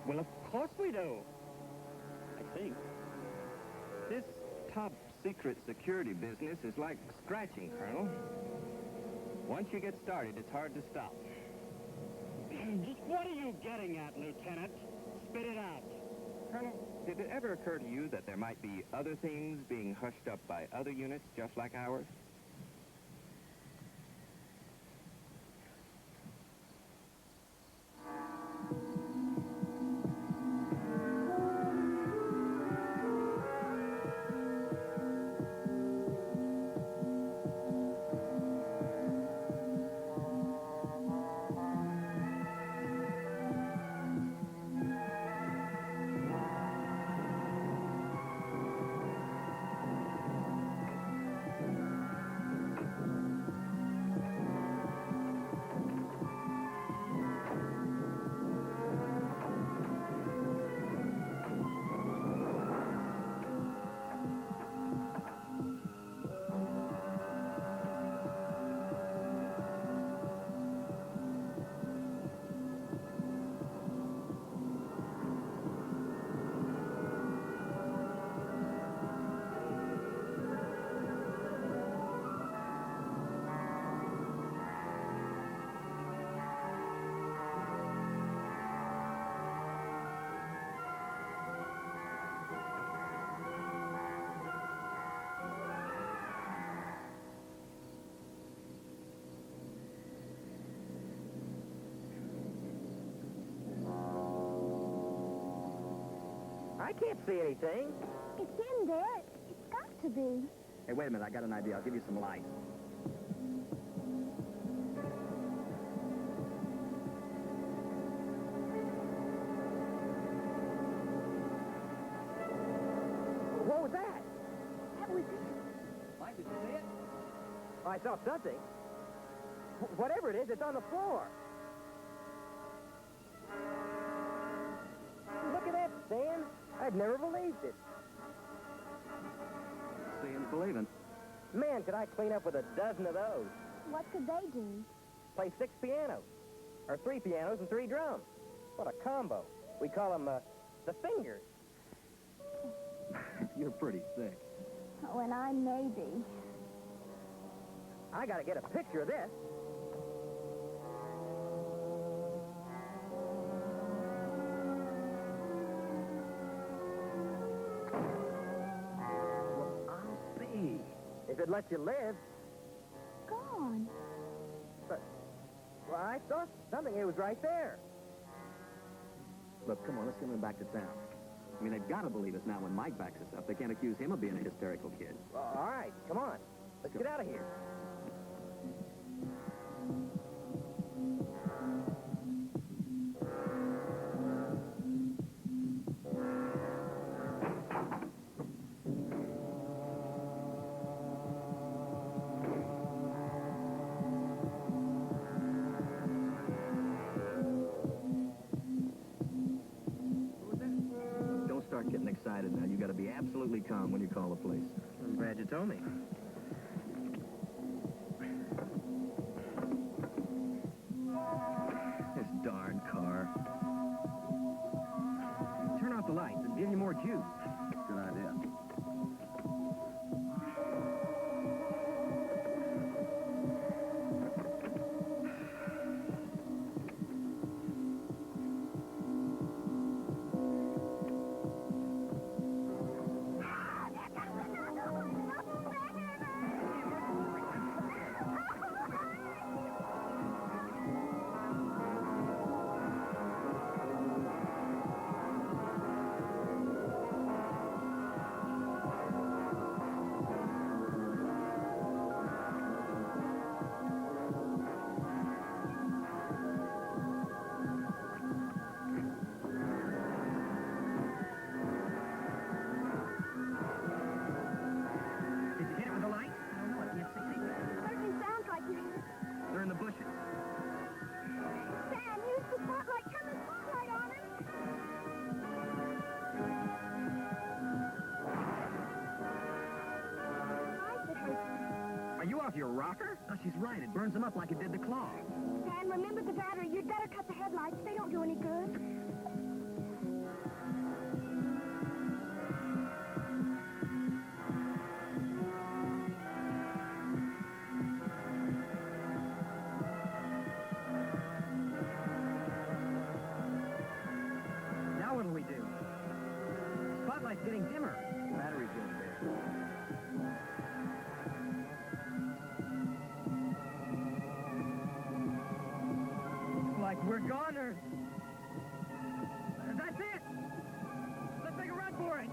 Well, of course we do. I think. This top-secret security business is like scratching, Colonel. Once you get started, it's hard to stop. What are you getting at, Lieutenant? Spit it out. Colonel, did it ever occur to you that there might be other things being hushed up by other units just like ours? can't see anything. It's in there. It's got to be. Hey, wait a minute. I got an idea. I'll give you some light. What was that? That was it. Mike, did you see it? I saw something. Whatever it is, it's on the floor. Look at that, Stan. I'd never believed it. Seeing believing. Man, could I clean up with a dozen of those. What could they do? Play 6 pianos. Or 3 pianos and 3 drums. What a combo. We call them, the fingers. You're pretty sick. Oh, and I may be. I gotta get a picture of this. If it lets you live. Gone. But, well, I saw something. It was right there. Look, come on, let's get him back to town. I mean, they've got to believe us now when Mike backs us up. They can't accuse him of being a hysterical kid. Well, all right, come on. Let's get out of here. Getting excited now. You got to be absolutely calm when you call the police. I'm glad you told me. This darn car. Turn off the lights and give you more juice. Good idea. Your rocker? Oh, she's right. It burns them up like it did the claw. Dan, remember the battery. You'd better cut the headlights. They don't do any good. Now what'll we do? The spotlight's getting dimmer. The battery's going dead. We're goners. That's it. Let's make a run for it.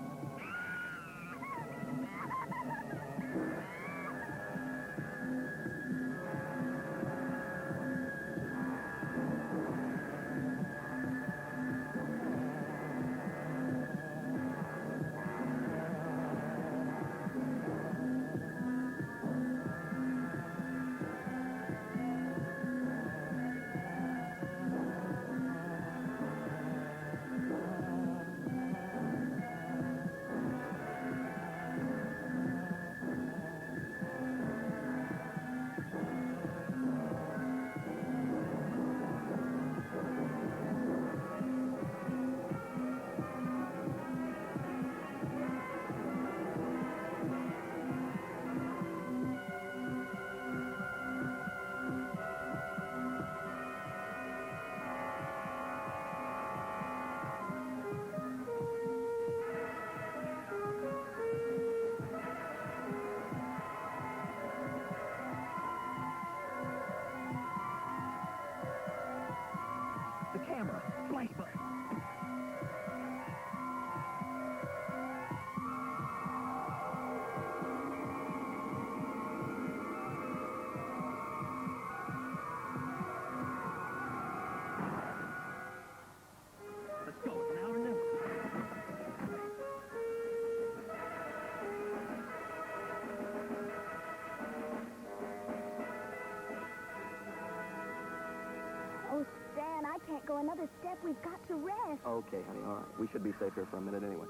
can't go another step. We've got to rest. Okay, honey, all right. We should be safe here for a minute anyway.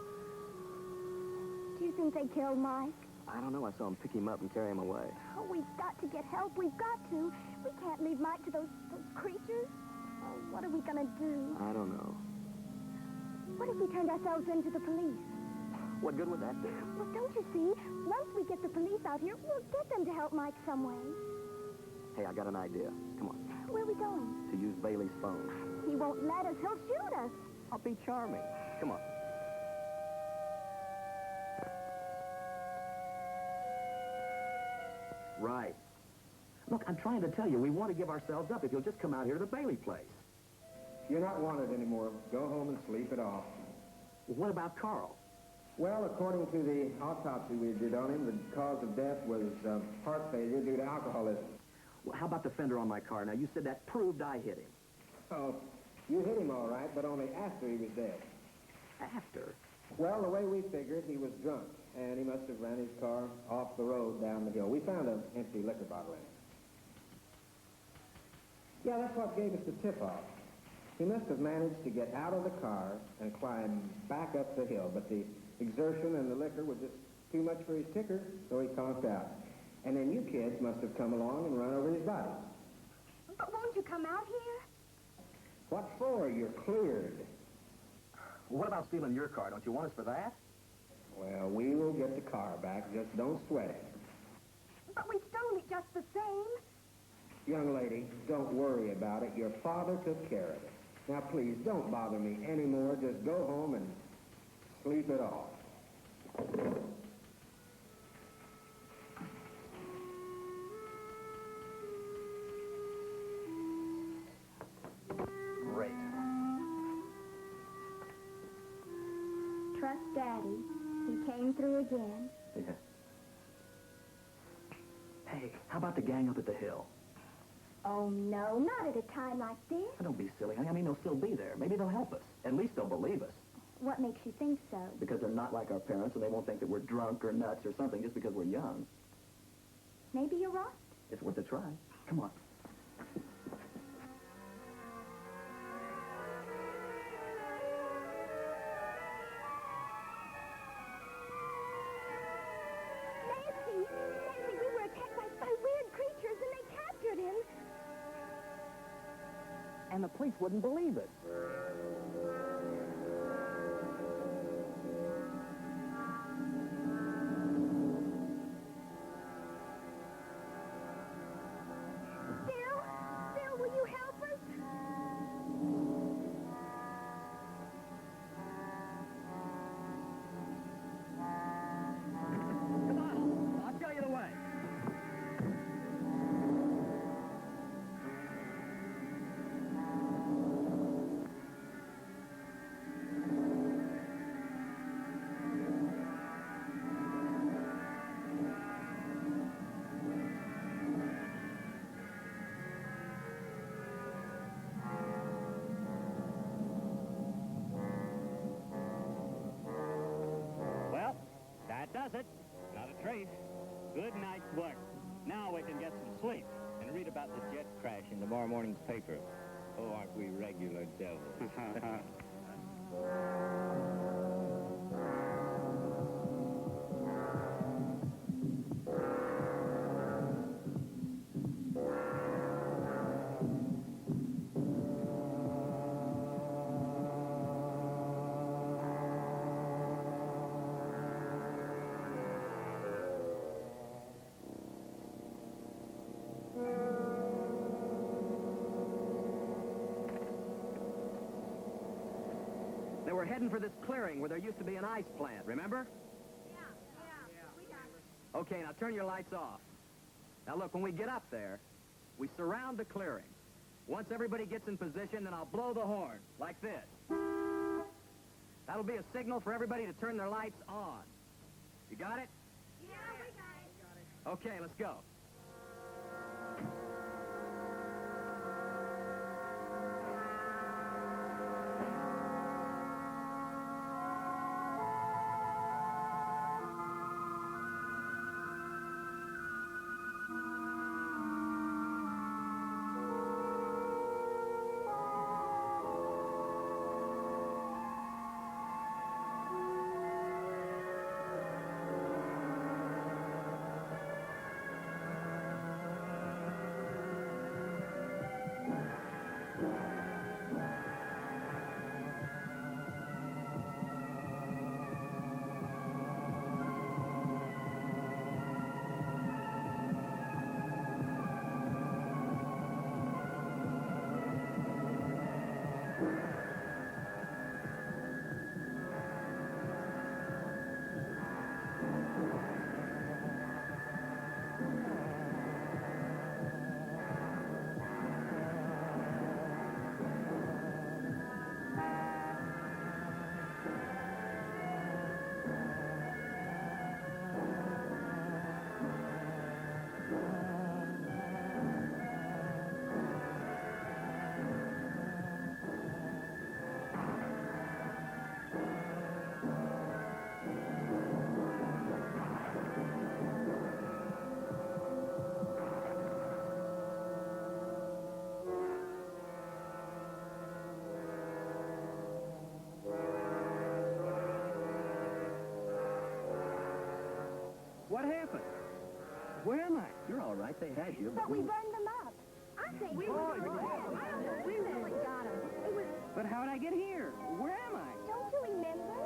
Do you think they killed Mike? I don't know. I saw him pick him up and carry him away. Oh, we've got to get help. We've got to. We can't leave Mike to those creatures. Oh, what are we going to do? I don't know. What if we turned ourselves into the police? What good would that do? Well, don't you see? Once we get the police out here, we'll get them to help Mike some way. Hey, I got an idea. Come on. Where are we going? To use Bailey's phone. He won't let us. He'll shoot us. I'll be charming. Come on. Right. Look, I'm trying to tell you, we want to give ourselves up if you'll just come out here to the Bailey place. You're not wanted anymore. Go home and sleep it off. Well, what about Carl? Well, according to the autopsy we did on him, the cause of death was heart failure due to alcoholism. Well, how about the fender on my car? Now, you said that proved I hit him. Oh, you hit him all right, but only after he was dead. After? Well, the way we figured, he was drunk, and he must have ran his car off the road down the hill. We found an empty liquor bottle in it. Yeah, that's what gave us the tip-off. He must have managed to get out of the car and climb back up the hill, but the exertion and the liquor were just too much for his ticker, so he conked out. And then you kids must have come along and run over his body. But won't you come out here? What for? You're cleared. Well, what about stealing your car? Don't you want us for that? Well, we will get the car back. Just don't sweat it. But we stole it just the same. Young lady, don't worry about it. Your father took care of it. Now, please, don't bother me anymore. Just go home and sleep it off. Great. Trust Daddy. He came through again. Yeah. Hey, how about the gang up at the hill? Oh, no, not at a time like this. Oh, don't be silly, honey. I mean, they'll still be there. Maybe they'll help us. At least they'll believe us. What makes you think so? Because they're not like our parents, and they won't think that we're drunk or nuts or something just because we're young. Maybe you're right. It's worth a try. Come on. Nancy, we were attacked by weird creatures, and they captured him. And the police wouldn't believe it. Phil, will you help us? Come on, I'll show you the way. Well, that does it. Not a trace. Good night's work. Now we can get some sleep and read about the jet crash in tomorrow morning's paper. Oh, aren't we regular devils? They were heading for this clearing where there used to be an ice plant, remember? Yeah, we got it. Okay, now turn your lights off. Now look, when we get up there, we surround the clearing. Once everybody gets in position, then I'll blow the horn, like this. That'll be a signal for everybody to turn their lights on. You got it? Yeah, we got it. Okay, let's go. What happened? Where am I? You're all right. They had you. But we burned them up. I think we were dead. We really got them. It was... But how'd I get here? Where am I? Don't you remember?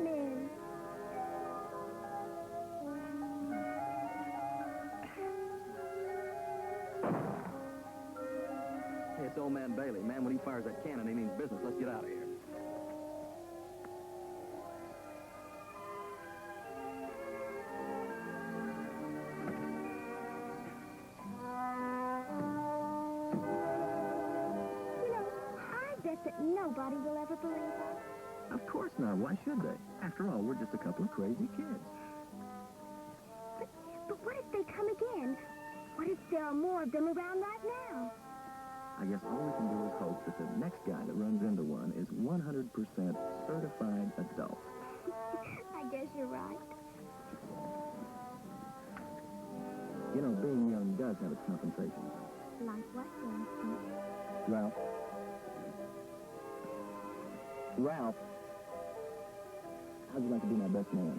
Men. Hey, it's old man Bailey. Man, when he fires that cannon, he means business. Let's get out of here. That nobody will ever believe us. Of course not. Why should they? After all, we're just a couple of crazy kids. But what if they come again? What if there are more of them around right now? I guess all we can do is hope that the next guy that runs into one is 100% certified adult. I guess you're right. You know, being young does have its compensations. Like what, for instance? Ralph. Ralph, how'd you like to be my best man?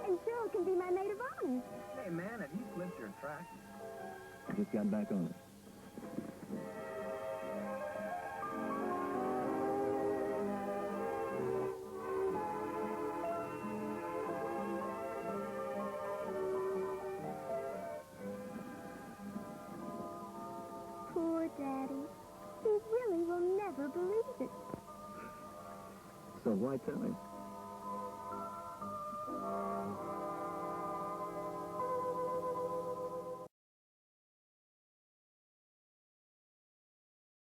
And Cheryl can be my maid of honor. Hey, man, have you flipped your track? I just got back on it. Poor Daddy. He really will never believe it. So why tell him?